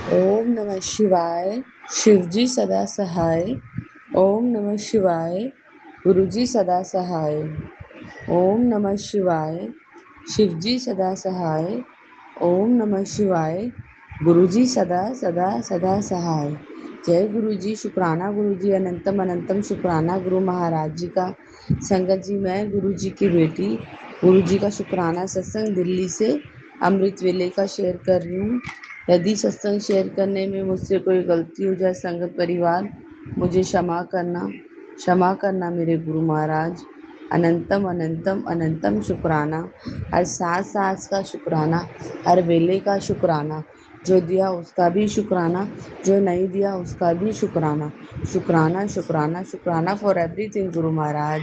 ओम नमः शिवाय। शिवजी सदा सहाय। ओम नमः शिवाय। गुरुजी सदा सहाय। ओम नमः शिवाय। शिवजी सदा सहाय। ओम नमः शिवाय। गुरुजी सदा सदा सदा सहाय। जय गुरुजी। शुक्राना गुरुजी, अनंतम अनंतम शुक्राना गुरु महाराज जी का। संगत जी, मैं गुरुजी की बेटी गुरुजी का शुक्राना सत्संग दिल्ली से अमृत वेले का शेयर कर रही हूँ। यदि सत्संग शेयर करने में मुझसे कोई गलती हो जाए संगत परिवार, मुझे क्षमा करना मेरे गुरु महाराज। अनंतम अनंतम अनंतम शुक्राना। हर सांस सांस का शुक्राना, हर वेले का शुक्राना। जो दिया उसका भी शुक्राना, जो नहीं दिया उसका भी शुक्राना। शुक्राना शुक्राना शुक्राना फॉर एवरीथिंग गुरु महाराज।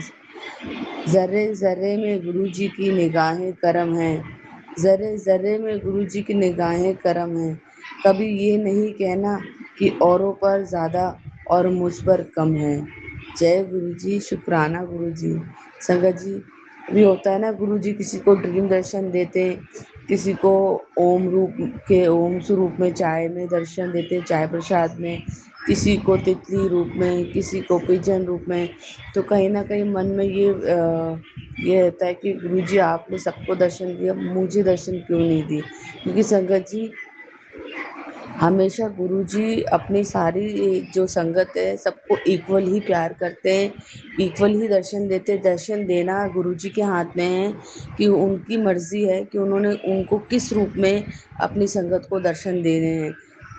जर्रे जर्रे में गुरु जी की निगाहें करम है। जर्रे जर्रे में गुरु जी की निगाहें करम है। कभी ये नहीं कहना कि औरों पर ज़्यादा और मुझ पर कम है। जय गुरु जी। शुक्राना गुरु जी। संगत जी, भी होता है ना, गुरु जी किसी को ड्रीम दर्शन देते, किसी को ओम रूप के ओम स्वरूप में चाय में दर्शन देते, चाय प्रसाद में, किसी को तितली रूप में, किसी को पिजन रूप में। तो कहीं ना कहीं मन में ये रहता है कि गुरु जी आपने सबको दर्शन दिया, मुझे दर्शन क्यों नहीं दिए। क्योंकि संगत जी, हमेशा गुरुजी अपनी सारी जो संगत है सबको इक्वल ही प्यार करते हैं, इक्वल ही दर्शन देते हैं। दर्शन देना गुरुजी के हाथ में है कि उनकी मर्जी है कि उन्होंने उनको किस रूप में अपनी संगत को दर्शन देने हैं।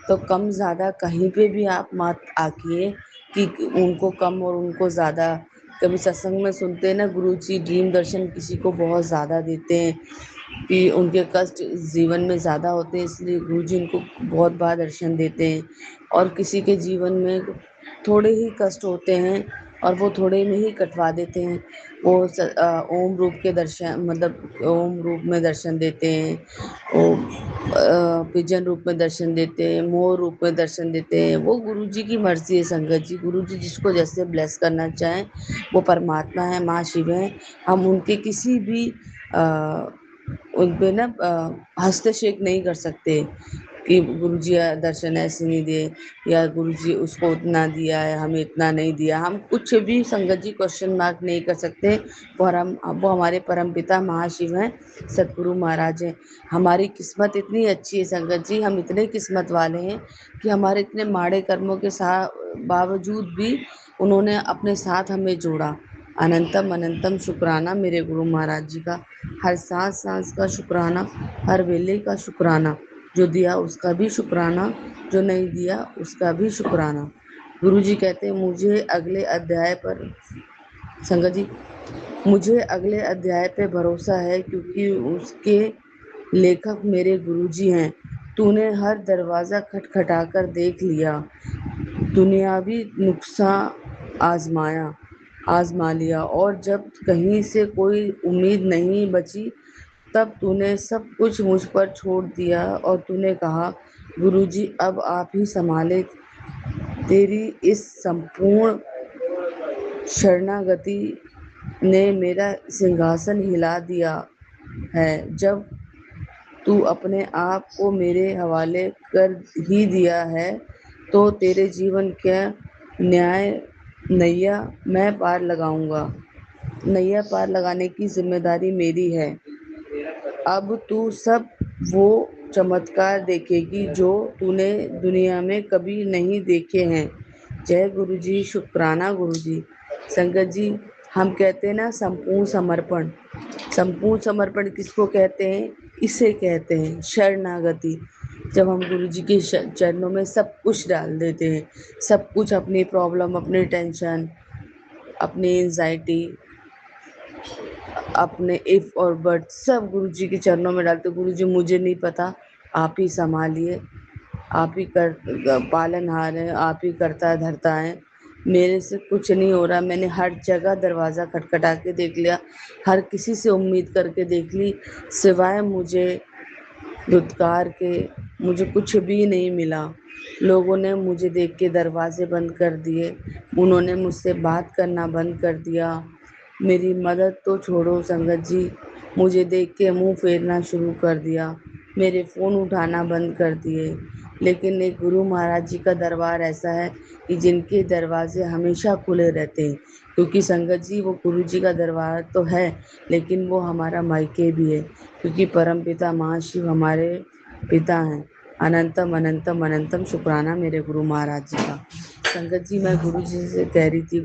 तो कम ज़्यादा कहीं पे भी आप मत आकिए कि उनको कम और उनको ज़्यादा। कभी सत्संग में सुनते हैं ना, गुरुजी ड्रीम दर्शन किसी को बहुत ज़्यादा देते हैं कि उनके कष्ट जीवन में ज़्यादा होते हैं, इसलिए गुरुजी उनको बहुत बार दर्शन देते हैं। और किसी के जीवन में थोड़े ही कष्ट होते हैं और वो थोड़े में ही कटवा देते हैं। वो ओम रूप के दर्शन, मतलब ओम रूप में दर्शन देते हैं, ओम पिजन रूप में दर्शन देते हैं, मोर रूप में दर्शन देते हैं। वो गुरुजी की मर्जी है संगत जी। गुरुजी जिसको जैसे ब्लेस करना चाहें, वो परमात्मा है, माँ शिव है। हम उनके किसी भी उन पे ना हस्तक्षेप नहीं कर सकते कि गुरुजी दर्शन ऐसे नहीं दिए, या गुरुजी उसको उतना दिया है हमें इतना नहीं दिया। हम कुछ भी संगत जी क्वेश्चन मार्क नहीं कर सकते। वो हमारे परमपिता महाशिव हैं, सतगुरु महाराज हैं। हमारी किस्मत इतनी अच्छी है संगत जी, हम इतने किस्मत वाले हैं कि हमारे इतने माड़े कर्मों के साथ बावजूद भी उन्होंने अपने साथ हमें जोड़ा। अनंतम अनंतम शुक्राना मेरे गुरु महाराज जी का। हर सांस सांस का शुक्राना, हर वेले का शुक्राना। जो दिया उसका भी शुक्राना, जो नहीं दिया उसका भी शुक्राना। गुरु जी कहते हैं मुझे अगले अध्याय पर, संगत जी, मुझे अगले अध्याय पे भरोसा है क्योंकि उसके लेखक मेरे गुरुजी हैं। तूने हर दरवाज़ा खटखटाकर देख लिया, दुनियावी नुस्खा आजमाया आजमा लिया, और जब कहीं से कोई उम्मीद नहीं बची, तब तूने सब कुछ मुझ पर छोड़ दिया और तूने कहा, गुरुजी अब आप ही संभाले। तेरी इस संपूर्ण शरणागति ने मेरा सिंहासन हिला दिया है। जब तू अपने आप को मेरे हवाले कर ही दिया है, तो तेरे जीवन का न्याय नैया मैं पार लगाऊंगा। नैया पार लगाने की जिम्मेदारी मेरी है। अब तू सब वो चमत्कार देखेगी जो तूने दुनिया में कभी नहीं देखे हैं। जय गुरु जी। शुक्राना गुरु जी। संगत जी, हम कहते हैं ना संपूर्ण समर्पण। संपूर्ण समर्पण किसको कहते हैं? इसे कहते हैं शरणागति। जब हम गुरु जी के चरणों में सब कुछ डाल देते हैं, सब कुछ, अपनी प्रॉब्लम, अपनी टेंशन, अपनी एंजाइटी, अपने इफ और बट, सब गुरु जी के चरणों में डालते। गुरु जी मुझे नहीं पता, आप ही संभालिए, आप ही कर पालनहार है, आप ही करता है धरता है। मेरे से कुछ नहीं हो रहा। मैंने हर जगह दरवाज़ा खटखटा के देख लिया, हर किसी से उम्मीद करके देख ली, सिवाय मुझे धुतकार के मुझे कुछ भी नहीं मिला। लोगों ने मुझे देख के दरवाजे बंद कर दिए, उन्होंने मुझसे बात करना बंद कर दिया। मेरी मदद तो छोड़ो संगत जी, मुझे देख के मुंह फेरना शुरू कर दिया, मेरे फ़ोन उठाना बंद कर दिए, लेकिन एक गुरु महाराज जी का दरबार ऐसा है कि जिनके दरवाजे हमेशा खुले रहते हैं, क्योंकि संगत जी वो गुरु जी का दरबार तो है, लेकिन वो हमारा मायके भी है, क्योंकि परम पिता महाशिव हमारे पिता हैं। अनंतम अनंतम अनंतम शुक्राना मेरे गुरु महाराज जी का। संगत जी, मैं गुरु जी से कह रही थी,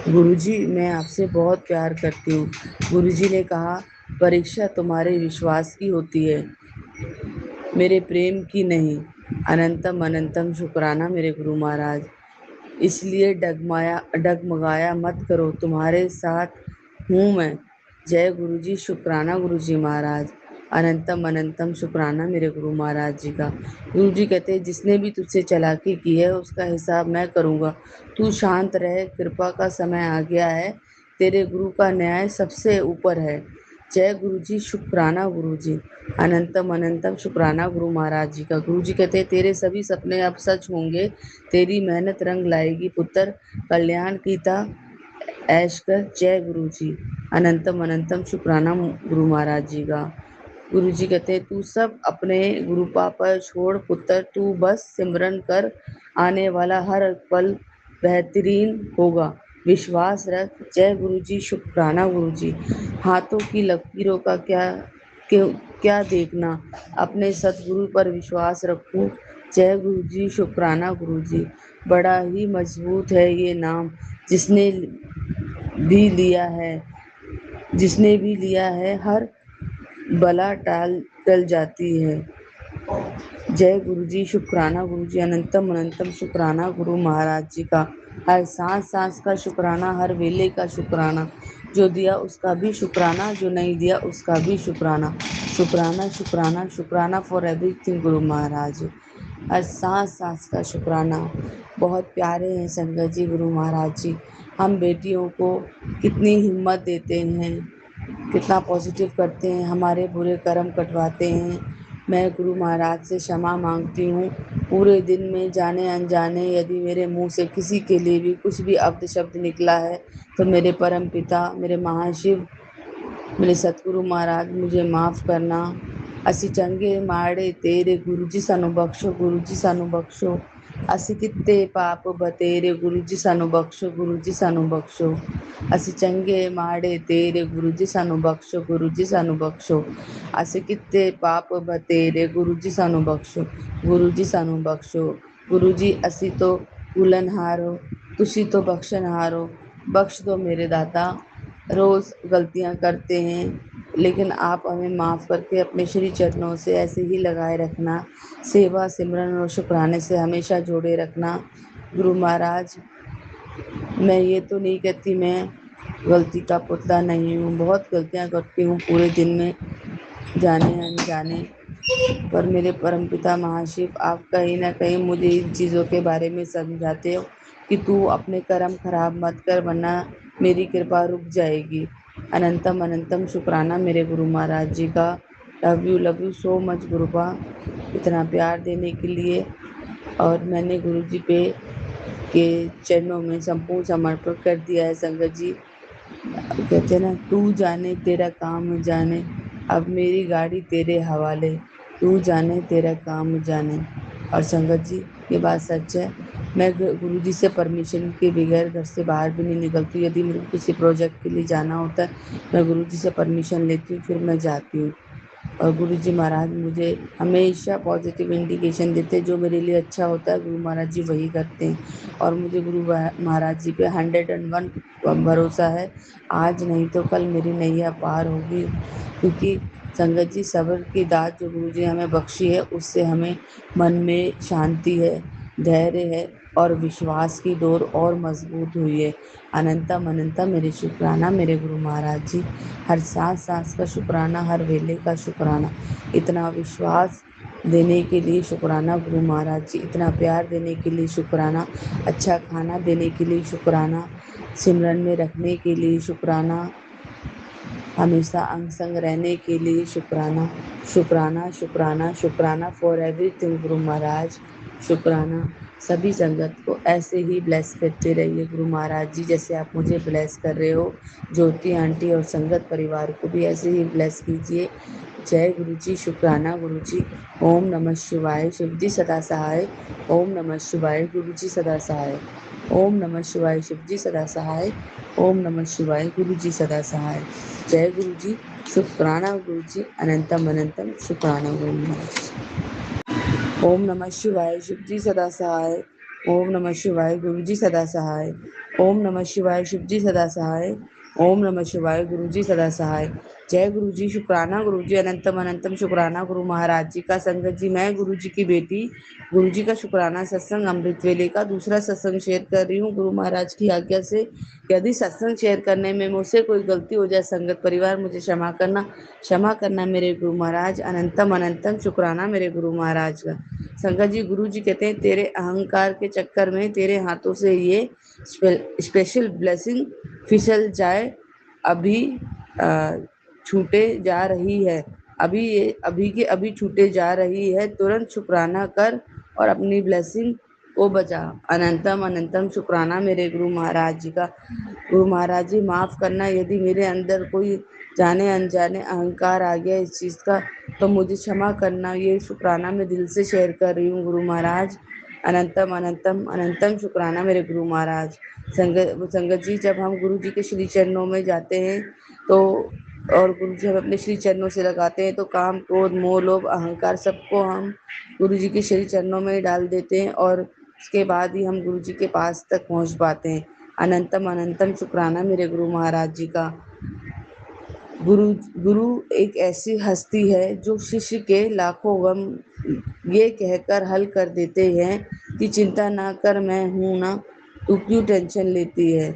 गुरु जी मैं आपसे बहुत प्यार करती हूँ। गुरु जी ने कहा, परीक्षा तुम्हारे विश्वास की होती है, मेरे प्रेम की नहीं। अनंतम अनंतम शुक्राना मेरे गुरु महाराज। इसलिए डगमगाया मत करो, तुम्हारे साथ हूँ मैं। जय गुरु जी, शुक्राना गुरु जी महाराज। अनंतम अनंतम शुक्राना मेरे गुरु महाराज जी का। गुरु जी कहते हैं, जिसने भी तुझसे चालाकी की है उसका हिसाब मैं करूँगा। तू शांत रहे, कृपा का समय आ गया है, तेरे गुरु का न्याय सबसे ऊपर है। जय गुरु जी, शुक्राना गुरु जी। अनंतम अनंतम शुक्राना गुरु महाराज जी का। गुरु जी कहते हैं, तेरे सभी सपने अब सच होंगे, तेरी मेहनत रंग लाएगी पुत्र, कल्याण कीता ऐश कर। जय गुरु जी। अनंतम अनंतम शुक्राना गुरु महाराज जी का। गुरु जी कहते हैं, तू सब अपने गुरुपा पर छोड़ पुत्र, तू बस सिमरन कर, आने वाला हर पल बेहतरीन होगा, विश्वास रख। जय गुरु जी, शुक्राना गुरु जी। हाथों की लकीरों का क्यों क्या देखना, अपने सतगुरु पर विश्वास रखो। जय गुरु जी, शुक्राना गुरु जी। बड़ा ही मजबूत है ये नाम, जिसने भी लिया है, जिसने भी लिया है हर बला टाल टल जाती है। जय गुरु जी, शुक्राना गुरु जी। अनंतम अनंतम शुक्राना गुरु महाराज जी का। हर सांस सांस का शुक्राना, हर वेले का शुक्राना। जो दिया उसका भी शुक्राना, जो नहीं दिया उसका भी शुक्राना। शुक्राना शुक्राना शुक्राना फॉर एवरीथिंग गुरु महाराज। हर सांस सांस का शुक्राना। बहुत प्यारे हैं संगत जी गुरु महाराज जी। हम बेटियों को कितनी हिम्मत देते हैं, कितना पॉजिटिव करते हैं, हमारे बुरे कर्म कटवाते हैं। मैं गुरु महाराज से क्षमा मांगती हूँ। पूरे दिन में जाने अनजाने यदि मेरे मुंह से किसी के लिए भी कुछ भी अब्द शब्द निकला है, तो मेरे परम पिता, मेरे महाशिव, मेरे सतगुरु महाराज मुझे माफ़ करना। ਅਸੀਂ ਚੰਗੇ ਮਾੜੇ ਤੇਰੇ ਗੁਰੂ ਜੀ ਸਾਨੂੰ ਬਖਸ਼ੋ, ਗੁਰੂ ਜੀ ਸਾਨੂੰ ਬਖਸ਼ੋ। ਅਸੀਂ ਕਿਤੇ ਪਾਪ ਬਤੇਰੇ, ਗੁਰੂ ਜੀ ਸਾਨੂੰ ਬਖਸ਼ੋ, ਗੁਰੂ ਜੀ ਸਾਨੂੰ ਬਖਸ਼ੋ। ਅਸੀਂ ਚੰਗੇ ਮਾੜੇ ਤੇਰੇ ਗੁਰੂ ਜੀ ਸਾਨੂੰ ਬਖਸ਼ੋ, ਗੁਰੂ ਜੀ ਸਾਨੂੰ ਬਖਸ਼ੋ। ਅਸੀਂ ਕਿਤੇ ਪਾਪ ਬਤੇਰੇ, ਗੁਰੂ ਜੀ ਸਾਨੂੰ ਬਖਸ਼ੋ, ਗੁਰੂ ਜੀ ਸਾਨੂੰ ਬਖਸ਼ੋ। ਗੁਰੂ ਜੀ ਅਸੀਂ ਤੋਂ ਭੁੱਲਣਹਾਰ ਹੋ, ਤੁਸੀਂ ਤੋਂ ਬਖਸ਼ਣਹਾਰ हो। बख्श दो मेरे दाता, रोज़ गलतियाँ करते हैं, लेकिन आप हमें माफ़ करके अपने श्री चरणों से ऐसे ही लगाए रखना। सेवा सिमरन और शुक्राने से हमेशा जोड़े रखना। गुरु महाराज, मैं ये तो नहीं कहती मैं गलती का पुतला नहीं हूँ, बहुत गलतियाँ करती हूँ पूरे दिन में, जाने अनजाने। पर मेरे परमपिता महाशिव, आप कहीं ना कहीं मुझे इन चीज़ों के बारे में समझाते हो कि तू अपने कर्म खराब मत कर, वरना मेरी कृपा रुक जाएगी। अनंतम अनंतम शुक्राना मेरे गुरु महाराज जी का। लव यू सो मच गुरुपा, इतना प्यार देने के लिए। और मैंने गुरु जी पे के चरणों में संपूर्ण समर्पण कर दिया है संगत जी। कहते हैं ना, तू जाने तेरा काम जाने, अब मेरी गाड़ी तेरे हवाले, तू जाने तेरा काम जाने। और संगत जी, ये बात सच है, मैं गुरु जी से परमिशन के बगैर घर से बाहर भी नहीं निकलती। यदि मेरे को किसी प्रोजेक्ट के लिए जाना होता है, मैं गुरु जी से परमिशन लेती हूँ, फिर मैं जाती हूँ। और गुरु जी महाराज मुझे हमेशा पॉजिटिव इंडिकेशन देते हैं, जो मेरे लिए अच्छा होता है गुरु महाराज जी वही करते हैं। और मुझे गुरु महाराज जी पे 101 भरोसा है। आज नहीं तो कल मेरी नैया पार होगी, क्योंकि संगत जी सब्र की दात जो गुरु जी हमें बख्शी है, उससे हमें मन में शांति है, धैर्य है, और विश्वास की डोर और मजबूत हुई है। अनंतम अनंतम मेरे शुक्राना मेरे गुरु महाराज जी। हर सांस सांस का शुक्राना, हर वेले का शुक्राना। इतना विश्वास देने के लिए शुक्राना गुरु महाराज जी, इतना प्यार देने के लिए शुक्राना, अच्छा खाना देने के लिए शुक्राना, सिमरन में रखने के लिए शुक्राना, हमेशा अंग संग रहने के लिए शुक्राना। शुक्राना शुक्राना शुक्राना फॉर एवरीथिंग गुरु महाराज। शुक्राना। सभी संगत को ऐसे ही ब्लेस करते रहिए गुरु महाराज जी, जैसे आप मुझे ब्लेस कर रहे हो। ज्योति आंटी और संगत परिवार को भी ऐसे ही ब्लेस कीजिए। जय गुरु जी, शुक्राना गुरु जी। ओम नमः शिवाय, शिव जी सदा सहाय। ओम नमः शिवाय, गुरु जी सदा सहाय। ओम नमः शिवाय, शिव जी सदा सहाय। ओम नमः शिवाय, गुरु जी सदा सहाय। जय गुरु जी, शुक्राना गुरु जी, अनंतम अनंतम शुक्राना गुरु महाराज। ओम नमः शिवाय, शिव जी सदा सहाय। ओम नमः शिवाय, गुरु जी सदा सहाय। ओम नमः शिवाय, शिव जी सदा सहाय। ओम नमः शिवाय, गुरु जी सदा सहाय। जय गुरु जी, शुक्राना गुरु जी, अनंतम अनंतम शुक्राना गुरु महाराज जी का। संगत जी, मैं गुरु जी की बेटी गुरु जी का शुक्राना सत्संग अमृत वेले का दूसरा सत्संग शेयर कर रही हूँ गुरु महाराज की आज्ञा से। यदि सत्संग शेयर करने में मुझसे कोई गलती हो जाए, संगत परिवार मुझे क्षमा करना मेरे गुरु महाराज। अनंतम अनंतम शुक्राना मेरे गुरु महाराज का। संगत जी, गुरु जी कहते हैं, तेरे अहंकार के चक्कर में तेरे हाथों से ये स्पेशल ब्लेसिंग फिसल जाए, अभी छूटे जा रही है। अभी के अभी छूटे जा रही है। तुरंत शुक्राना कर और अपनी ब्लेसिंग को बचा। अनंतम अनंतम शुक्राना मेरे गुरु महाराज जी का। गुरु महाराज जी, माफ करना यदि मेरे अंदर कोई जाने अनजाने अहंकार आ गया इस चीज का, तो मुझे क्षमा करना। ये शुक्राना मैं दिल से शेयर कर रही हूँ गुरु महाराज। अनंतम अनंतम अनंतम शुक्राना मेरे गुरु महाराज। संगत जी, जब हम गुरु जी के श्री चरणों में जाते हैं तो और गुरु जी हम अपने श्री चरणों से लगाते हैं, तो काम क्रोध मोह लोभ अहंकार सबको हम गुरु जी के श्री चरणों में डाल देते हैं, और उसके बाद ही हम गुरु जी के पास तक पहुंच पाते हैं। अनंतम अनंतम शुक्राना मेरे गुरु महाराज जी का। गुरु गुरु एक ऐसी हस्ती है जो शिष्य के लाखों गम ये कहकर हल कर देते हैं कि चिंता ना कर, मैं हूं ना, तू क्यों टेंशन लेती है।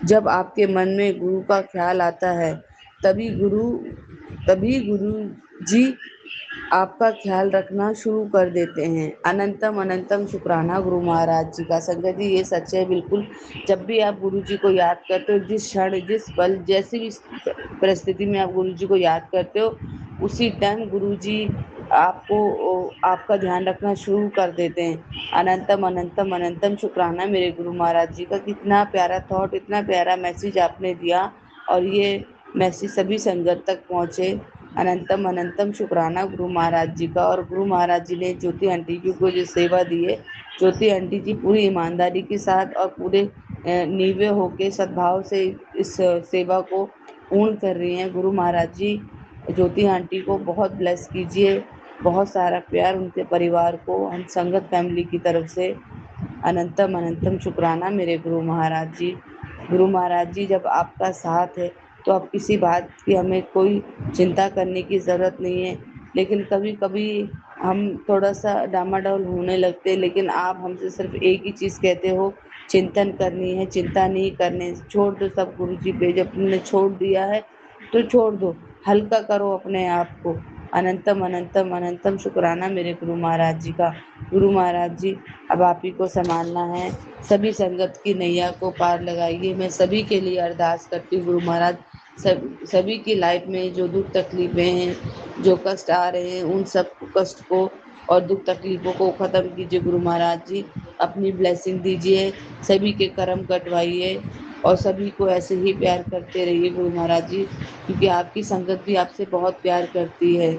जब आपके मन में गुरु का ख्याल आता है, तभी गुरु तभी गुरु जी आपका ख्याल रखना शुरू कर देते हैं। अनंतम अनंतम शुक्राना गुरु महाराज जी का। संगत जी, ये सच है बिल्कुल। जब भी आप गुरु जी को याद करते हो, जिस क्षण जिस पल जैसी भी परिस्थिति में आप गुरु जी को याद करते हो, उसी टाइम गुरु जी आपको आपका ध्यान रखना शुरू कर देते हैं। अनंतम अनंतम अनंतम शुक्राना मेरे गुरु महाराज जी का। कितना प्यारा थॉट, इतना प्यारा मैसेज आपने दिया, और ये मैसेज सभी संगत तक पहुँचे। अनंतम अनंतम शुक्राना गुरु महाराज जी का। और गुरु महाराज जी ने ज्योति आंटी जी को जो सेवा दी है, ज्योति आंटी जी पूरी ईमानदारी के साथ और पूरे नीवे होके सद्भाव से इस सेवा को पूर्ण कर रही हैं। गुरु महाराज जी ज्योति आंटी को बहुत ब्लेस कीजिए, बहुत सारा प्यार उनके परिवार को हम संगत फैमिली की तरफ से। अनंतम अनंतम शुक्राना मेरे गुरु महाराज जी। गुरु महाराज जी, जब आपका साथ है तो अब किसी बात की हमें कोई चिंता करने की ज़रूरत नहीं है। लेकिन कभी कभी हम थोड़ा सा डामाडोल होने लगते हैं, लेकिन आप हमसे सिर्फ एक ही चीज़ कहते हो, चिंतन करनी है, चिंता नहीं करने, छोड़ दो सब गुरु जी पे। जब तुमने छोड़ दिया है तो छोड़ दो, हल्का करो अपने आप को। अनंतम अनंतम अनंतम शुक्राना मेरे गुरु महाराज जी का। गुरु महाराज जी, अब आप ही को संभालना है। सभी संगत की नैया को पार लगाइए। मैं सभी के लिए अरदास करती हूँ गुरु महाराज। सभी की लाइफ में जो दुख तकलीफें हैं, जो कष्ट आ रहे हैं, उन सब कष्ट को और दुख तकलीफों को ख़त्म कीजिए गुरु महाराज जी। अपनी ब्लेसिंग दीजिए, सभी के कर्म कटवाइए, और सभी को ऐसे ही प्यार करते रहिए गुरु महाराज जी, क्योंकि आपकी संगत भी आपसे बहुत प्यार करती है।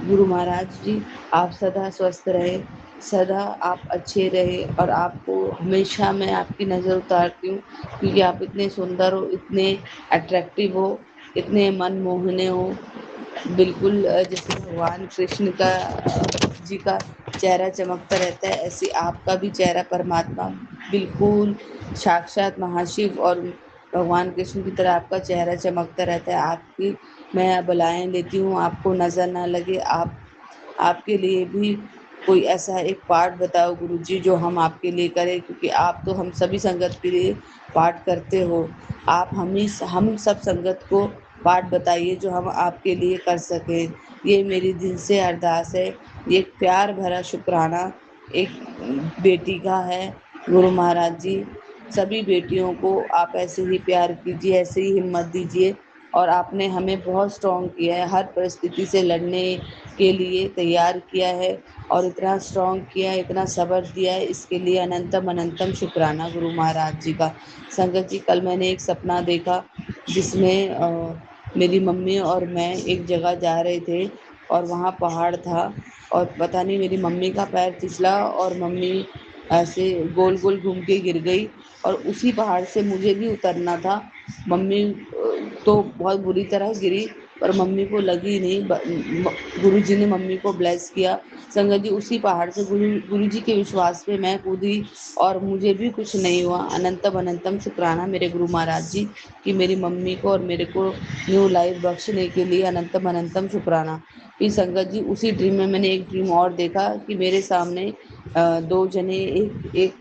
गुरु महाराज जी, आप सदा स्वस्थ रहे, सदा आप अच्छे रहे, और आपको हमेशा मैं आपकी नज़र उतारती हूँ, क्योंकि आप इतने सुंदर हो, इतने अट्रैक्टिव हो, इतने मनमोहने हो। बिल्कुल जैसे भगवान कृष्ण का जी का चेहरा चमकता रहता है, ऐसे आपका भी चेहरा परमात्मा बिल्कुल साक्षात महाशिव और भगवान कृष्ण की तरह आपका चेहरा चमकता रहता है। आपकी मैं बलाएं लेती हूँ, आपको नज़र ना लगे। आपके लिए भी कोई ऐसा एक पाठ बताओ गुरु जी, जो हम आपके लिए करें, क्योंकि आप तो हम सभी संगत के लिए पाठ करते हो। आप हम सब संगत को पाठ बताइए जो हम आपके लिए कर सकें। ये मेरी दिल से अरदास है। ये प्यार भरा शुक्राना एक बेटी का है। गुरु महाराज जी, सभी बेटियों को आप ऐसे ही प्यार कीजिए, ऐसे ही हिम्मत दीजिए, और आपने हमें बहुत स्ट्रॉन्ग किया है, हर परिस्थिति से लड़ने के लिए तैयार किया है, और इतना स्ट्रॉन्ग किया है, इतना सब्र दिया है, इसके लिए अनंतम अनंतम शुक्राना गुरु महाराज जी का। संगत जी, कल मैंने एक सपना देखा जिसमें मेरी मम्मी और मैं एक जगह जा रहे थे और वहाँ पहाड़ था और पता नहीं मेरी मम्मी का पैर फिसला और मम्मी ऐसे गोल गोल घूम के गिर गई और उसी पहाड़ से मुझे भी उतरना था। मम्मी तो बहुत बुरी तरह गिरी पर मम्मी को लगी नहीं। गुरुजी ने मम्मी को ब्लेस किया। संगत जी उसी पहाड़ से गुरुजी के विश्वास पे मैं कूदी और मुझे भी कुछ नहीं हुआ। अनंतम अनंतम शुक्राना मेरे गुरु महाराज जी कि मेरी मम्मी को और मेरे को न्यू लाइफ बख्शने के लिए अनंतम अनंतम शुक्राना। फिर संगत जी उसी ड्रीम में मैंने एक ड्रीम और देखा कि मेरे सामने दो जने एक एक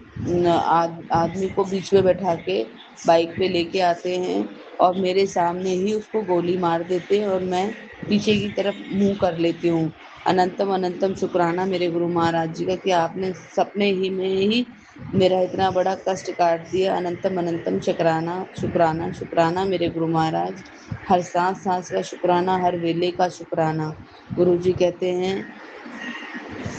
आदमी को बीच में बैठा के बाइक पे लेके आते हैं और मेरे सामने ही उसको गोली मार देते हैं और मैं पीछे की तरफ मुंह कर लेती हूँ। अनंतम अनंतम शुक्राना मेरे गुरु महाराज जी का कि आपने सपने ही में ही मेरा इतना बड़ा कष्ट काट दिया। अनंतम अनंतम शुक्राना शुक्राना शुक्राना मेरे गुरु महाराज। हर सांस सांस का शुक्राना, हर वेले का शुक्राना। गुरु जी कहते हैं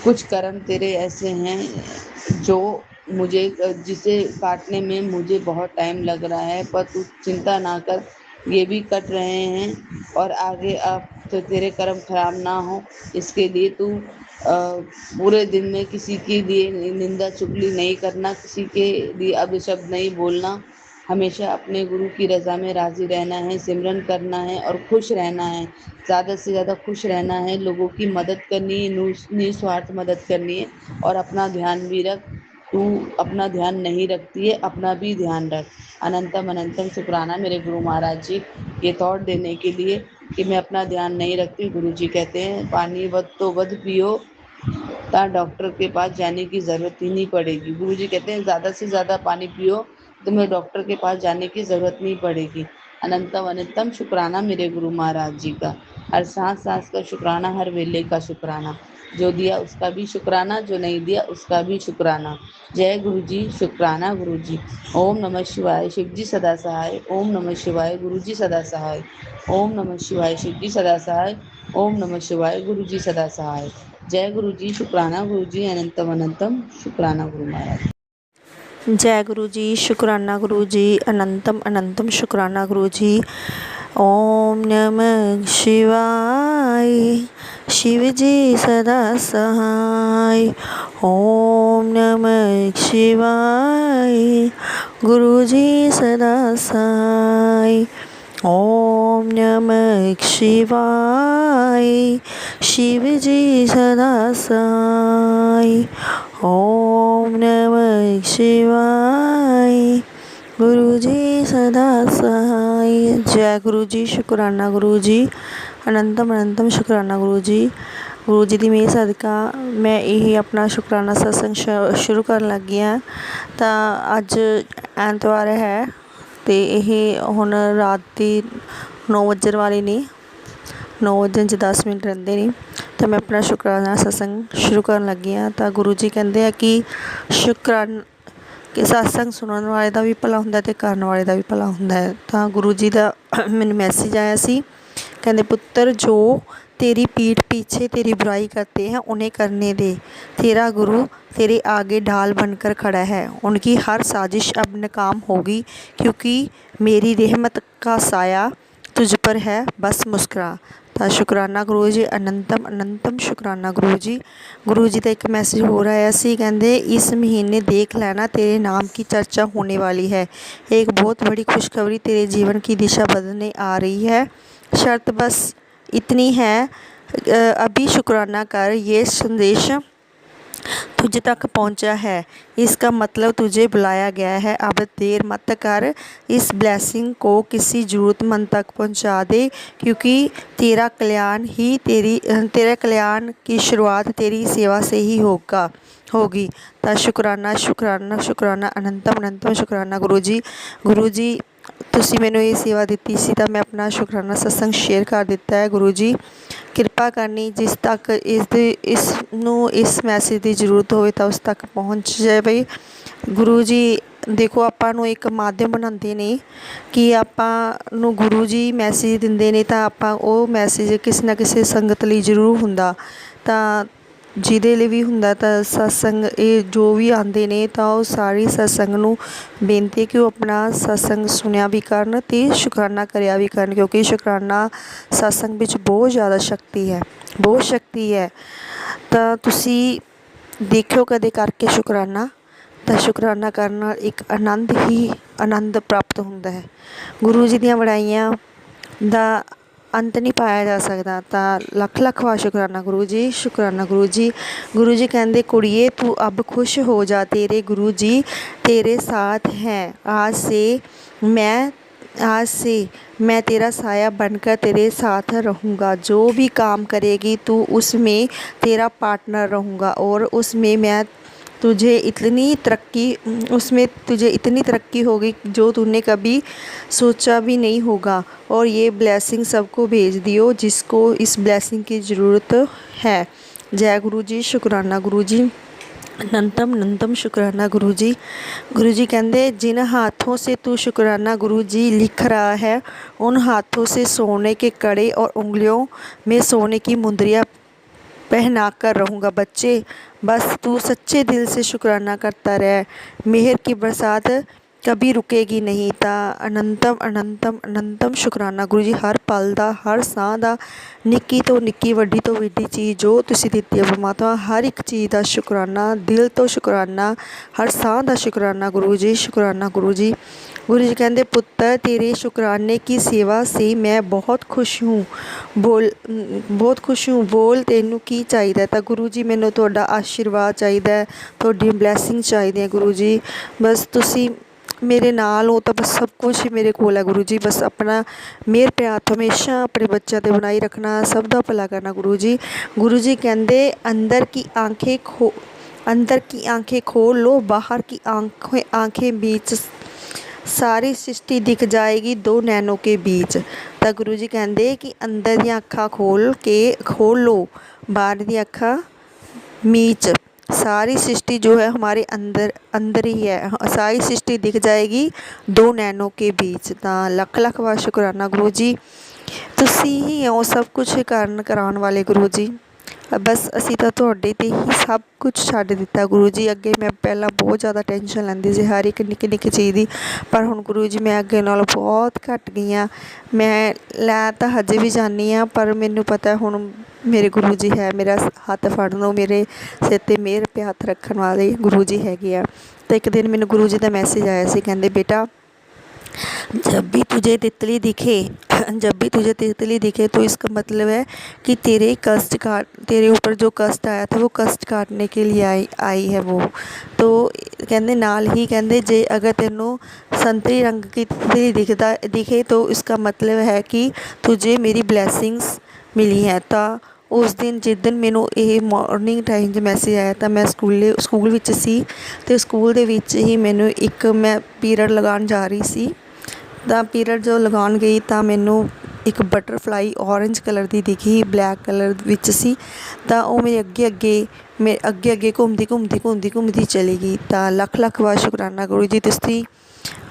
कुछ कर्म तेरे ऐसे हैं जो मुझे जिसे काटने में मुझे बहुत टाइम लग रहा है पर तू चिंता ना कर, ये भी कट रहे हैं और आगे अब तो तेरे कर्म खराब ना हो इसके लिए तू पूरे दिन में किसी के लिए निंदा चुगली नहीं करना, किसी के लिए अपशब्द नहीं बोलना, हमेशा अपने गुरु की रज़ा में राज़ी रहना है, सिमरन करना है और खुश रहना है। ज़्यादा से ज़्यादा खुश रहना है, लोगों की मदद करनी है, निस्वार्थ मदद करनी है और अपना ध्यान भी रख। तू अपना ध्यान नहीं रखती है, अपना भी ध्यान रख। अनंतम अनंतम शुक्राना मेरे गुरु महाराज जी ये थॉट देने के लिए कि मैं अपना ध्यान नहीं रखती। गुरु जी कहते हैं पानी वध तो वध पियो ता डॉक्टर के पास जाने की ज़रूरत ही नहीं पड़ेगी। गुरु जी कहते हैं ज़्यादा से ज़्यादा पानी पियो, तुम्हें डॉक्टर के पास जाने की ज़रूरत नहीं पड़ेगी। अनंतम अनंतम शुक्राना मेरे गुरु महाराज जी का। हर सांस सांस का शुक्राना, हर वेले का शुक्राना। जो दिया उसका भी शुक्राना, जो नहीं दिया उसका भी शुक्राना। जय गुरु जी, शुक्राना गुरु जी। ओम नमः शिवाय, शिव जी सदा सहाय। ओम नमः शिवाय, गुरु जी सदा सहाय। ओम नमः शिवाय, शिव जी सदा सहाय। ओम नमः शिवाय, गुरु जी सदा सहाय। जय गुरु जी, शुक्राना गुरु जी, अनंतम अनंतम शुक्राना गुरु महाराज। जय गुरु जी, शुक्राना गुरु जी, अनंतम अनंतम शुक्राना गुरु जी। ओम नमः शिवाय, शिव जी सदा सहाय। ओम नमः शिवाय, गुरु जी सदा सहाय। ओम नमः शिवाय, शिव जी सदा सहाय। ओम नमः शिवाय, गुरु जी सदा सहाय। जय गुरु जी, शुक्राना गुरु जी, अनंतम अनंतम शुक्राना गुरु जी। गुरु जी की मेहर सदका मैं यही अपना शुक्राना सत्संग शुरू कर लगी हाँ। तो अज एतवार है तो ये हुण रात की 9 वजन वाले ने 9 वजन 10 मिनट रहंदे ने तो मैं अपना शुक्राना सत्संग शुरू कर लगी हाँ। तो गुरु जी कहते हैं कि शुक्राना कि सत्संग सुनने वाले का भी भला हुंदा ते करने वाले का भी भला हुंदा है। तो गुरु जी का मैनूं मैसेज आया सी, कहते पुत्र जो तेरी पीठ पीछे तेरी बुराई करते हैं उन्हें करने दे, तेरा गुरु तेरे आगे ढाल बनकर खड़ा है, उनकी हर साजिश अब नाकाम होगी क्योंकि मेरी रहमत का साया तुझ पर है, बस मुस्कुरा। तो शुक्राना गुरु जी, अनंतम अनंतम शुक्राना गुरु जी। गुरु जी का एक मैसेज हो रहा है सी, कहते इस महीने देख लेना तेरे नाम की चर्चा होने वाली है, एक बहुत बड़ी खुशखबरी तेरे जीवन की दिशा बदलने आ रही है। शर्त बस इतनी है, अभी शुक्राना कर, ये संदेश तुझ तक पहुंचा है, इसका मतलब तुझे बुलाया गया है। अब देर मत कर, इस ब्लेसिंग को किसी ज़रूरतमंद तक पहुंचा दे क्योंकि तेरा कल्याण की शुरुआत तेरी सेवा से ही होगी। तो शुक्राना शुक्राना शुक्राना, अनंतम अनंतम शुक्राना गुरु जी। गुरु जी तुसी मैनूं ये सेवा दी सी तो मैं अपना शुक्राना सत्संग शेयर कर दिता है। गुरु जी किरपा करनी जिस तक इस मैसेज की जरूरत हो तो उस तक पहुँच जाए। गुरु जी देखो आपां नूं एक माध्यम बनाते ने कि आपां नूं गुरु जी मैसेज दिंदे ने तो आपां वो मैसेज किसी ना किसी संगत लई जरूर हुंदा। तो ਜਿਹਦੇ ਲਈ ਵੀ ਹੁੰਦਾ ਤਾਂ ਸਤਸੰਗ, ਇਹ ਜੋ ਵੀ ਆਉਂਦੇ ਨੇ ਤਾਂ ਉਹ ਸਾਰੀ ਸਤਸੰਗ ਨੂੰ ਬੇਨਤੀ ਹੈ ਕਿ ਉਹ ਆਪਣਾ ਸਤਸੰਗ ਸੁਣਿਆ ਵੀ ਕਰਨ ਅਤੇ ਸ਼ੁਕਰਾਨਾ ਕਰਿਆ ਵੀ ਕਰਨ, ਕਿਉਂਕਿ ਸ਼ੁਕਰਾਨਾ ਸਤਸੰਗ ਵਿੱਚ ਬਹੁਤ ਜ਼ਿਆਦਾ ਸ਼ਕਤੀ ਹੈ, ਬਹੁਤ ਸ਼ਕਤੀ ਹੈ। ਤਾਂ ਤੁਸੀਂ ਦੇਖਿਓ ਕਦੇ ਕਰਕੇ ਸ਼ੁਕਰਾਨਾ, ਤਾਂ ਸ਼ੁਕਰਾਨਾ ਕਰਨ ਨਾਲ ਇੱਕ ਆਨੰਦ ਪ੍ਰਾਪਤ ਹੁੰਦਾ ਹੈ। ਗੁਰੂ ਜੀ ਦੀਆਂ ਵਡਾਈਆਂ ਦਾ ਅੰਤ ਨਹੀਂ ਪਾਇਆ ਜਾ ਸਕਦਾ। ਤਾਂ ਲੱਖ ਲੱਖ ਵਾਰ ਸ਼ੁਕਰਾਨਾ ਗੁਰੂ ਜੀ, ਸ਼ੁਕਰਾਨਾ ਗੁਰੂ ਜੀ। ਗੁਰੂ ਜੀ ਕਹਿੰਦੇ, ਕੁੜੀਏ ਤੂੰ ਅਬ ਖੁਸ਼ ਹੋ ਜਾ, ਤੇਰੇ ਗੁਰੂ ਜੀ तेरे साथ हैं। आज से मैं तेरा साया बनकर तेरे साथ रहूँगा। जो भी काम करेगी तू उसमें तेरा पार्टनर रहूँगा और उसमें तुझे इतनी तरक्की होगी जो तूने कभी सोचा भी नहीं होगा। और ये ब्लेसिंग सबको भेज दियो जिसको इस ब्लेसिंग की ज़रूरत है। जय गुरु जी, शुकराना गुरु जी, अनंतम शुकराना गुरु जी। गुरु जी कहते, जिन हाथों से तू शुकराना गुरु जी लिख रहा है उन हाथों से सोने के कड़े और उंगलियों में सोने की मुंदरियाँ पहना कर रहूँगा। बच्चे बस तू सच्चे दिल से शुकराना करता रह, मेहर की बरसात कभी रुकेगी नहीं। ਤਾਂ ਅਨੰਤਮ ਸ਼ੁਕਰਾਨਾ ਗੁਰੂ ਜੀ। ਹਰ ਪਲ ਦਾ, ਹਰ ਸਾਹ ਦਾ, ਨਿੱਕੀ ਤੋਂ ਨਿੱਕੀ, ਵੱਡੀ ਤੋਂ ਵੱਡੀ ਚੀਜ਼ ਜੋ ਤੁਸੀਂ ਦਿੱਤੀ ਹੈ ਪਰਮਾਤਮਾ, ਹਰ ਇੱਕ ਚੀਜ਼ ਦਾ ਸ਼ੁਕਰਾਨਾ, ਦਿਲ ਤੋਂ ਸ਼ੁਕਰਾਨਾ, ਹਰ ਸਾਹ ਦਾ ਸ਼ੁਕਰਾਨਾ ਗੁਰੂ ਜੀ, ਸ਼ੁਕਰਾਨਾ ਗੁਰੂ ਜੀ। गुरु जी कहते, पुत्र तेरे शुक्राने की सेवा से मैं बहुत खुश हूँ। बोल तेनू की चाहिए। तो गुरु जी मैनू तुहाडा आशीर्वाद चाहिए, तुहाडी ब्लैसिंग चाहिए गुरु जी। बस तुसी मेरे नाल हो तो बस सब कुछ ही मेरे कोल है गुरु जी। बस अपना मेहर प्यार हमेशा अपने बच्चों ते बनाई रखना, सब दा भला करना गुरु जी। गुरु जी कहते, अंदर की आंखें खोल लो, बाहर की आंखें बीच सारी सृष्टि दिख जाएगी दो नैनों के बीच। तो गुरु जी कहते कि अंदर दी अखा खोल लो, बाहर दी अखा मीच, सारी सृष्टि जो है हमारे अंदर ही है, सारी सृष्टि दिख जाएगी दो नैनों के बीच। तो लख लख बार शुकराना गुरु जी, तुसी ही हो सब कुछ कराने वाले गुरु जी। बस असी तो तुहाडे ते ही सब कुछ छड्ड दिता गुरु जी। अगे मैं पहला बहुत ज़्यादा टेंशन लैंदी सी हर एक निक्की निक्की चीज़ की, पर हुण गुरु जी मैं अगे नालों बहुत घट गई हाँ। मैं लै तो हजे भी जानी हाँ, पर मैनू पता है हुण मेरे गुरु जी है, मेरा हत्थ फड़न, मेरे सिर ते मेहर पे हत्थ रखण वाले गुरु जी हैगे आ। तो एक दिन मैनू गुरु जी का मैसेज आया सी, कहंदे बेटा जब भी तुझे तितली दिखे तो इसका मतलब है कि तेरे ऊपर जो कष्ट आया था वो कष्ट काटने के लिए आई है वो। तो कहते नाल ही कहते, जे अगर तेनों संतरी रंग की तितली दिखे तो इसका मतलब है कि तुझे मेरी ब्लैसिंग्स मिली है। तो उस दिन जिस दिन मैनू ये मॉर्निंग टाइम च मैसेज आया तो मैं स्कूल विच सी, तो स्कूल दे विच ही मैनू एक मैं पीरियड लगान जा रही सी। तो पीरियड जो लगान गई तो मैनू एक बटरफ्लाई ऑरेंज कलर की दिखी, ब्लैक कलर विच सी। तो वो मेरे अगे घूमती चली गई। तो लख लख बार शुकराना गुरु जी, तुसीं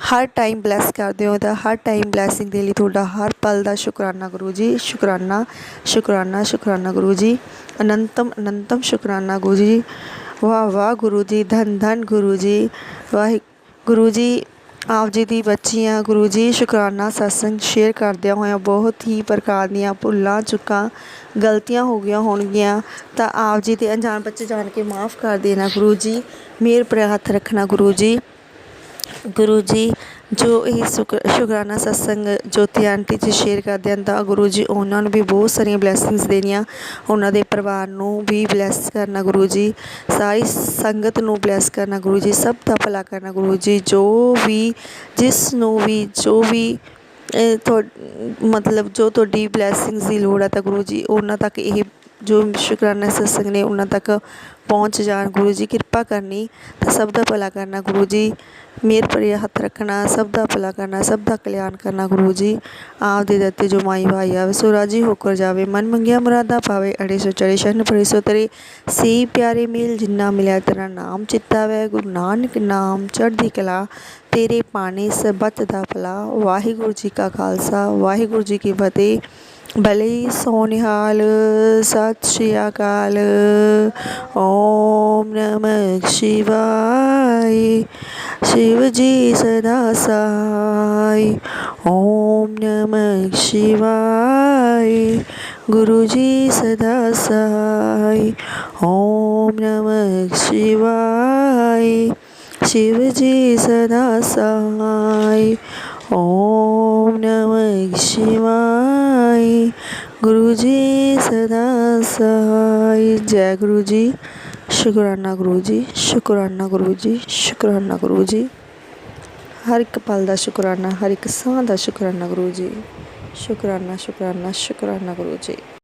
हर टाइम ब्लैस करते हो, तो हर टाइम ब्लैसिंग दे लई तुहाडा हर पल का शुकराना गुरु जी, शुकराना गुरु जी। अनंतम शुकराना गुरु जी। वाह वाह गुरु जी, धन गुरु जी। वाह गुरु जी, आप जी दी बच्चियां गुरु जी शुकराना सत्संग शेयर करदिया होया बहुत ही प्रकार दियां भुल्लां चुकां गलतियां हो गई होणगियां, तो आप जी दे अनजान बच्चे जान के माफ़ कर देना गुरु जी, मेहर पर हथ रखना गुरु जी। गुरु जी जो ये शुकराना सत्संग ज्योति आंटी जी शेयर करते हैं, तो गुरु जी उन्होंने भी बहुत सारिया ब्लैसिंग्स देनिया, उन्होंने परिवार को भी ब्लैस करना गुरु जी, सारी संगत को ब्लैस करना गुरु जी, सब का भला करना गुरु जी। जो भी मतलब जो तुहाडी ब्लैसिंग्स की लोड़ है तो गुरु जी उन्होंने तक ये जो शुकराना सत्संग ने उन्होंने तक पहुँच जान गुरु जी, कृपा करनी तो सब का भला करना गुरु जी, मेहर पर हथ रखना, सब का भला करना, सब का कल्याण करना गुरु जी। आप दे दत्ते जो माई भाई आवे सो राजी होकर जावे, मन मंगिया मुरादा पावे, अड़े सो चढ़े शरण पड़े सो तरे, से प्यारे मेल जिन्ना मिलिया तेरा नाम चित्ता वै, गुरु नानक नाम चढ़दी कला, तेरे पाने सब बच दा भला। वाहिगुरू जी का खालसा, वाहिगुरू जी की फतेह। ਭਲੇ ਸੋ ਨਿਹਾਲ। ਸਤਿ ਸ਼੍ਰੀ ਅਕਾਲ। ਓਮ ਨਮः ਸ਼ਿਵਾਏ। शिव जी सदा सहाय। ओम नमः शिवाय। गुरु जी सदा सहाय। ओम नमः शिवाय। शिव जी सदा सहाय। ओम नमः शिवाय। गुरु जी सदा सहाय। जय गुरु जी। शुकराना गुरु जी, शुकराना गुरु जी, शुकराना गुरु जी। हर एक पल का शुकराना, हर एक साह का शुकराना गुरु जी। शुकराना शुकराना शुकराना गुरु जी।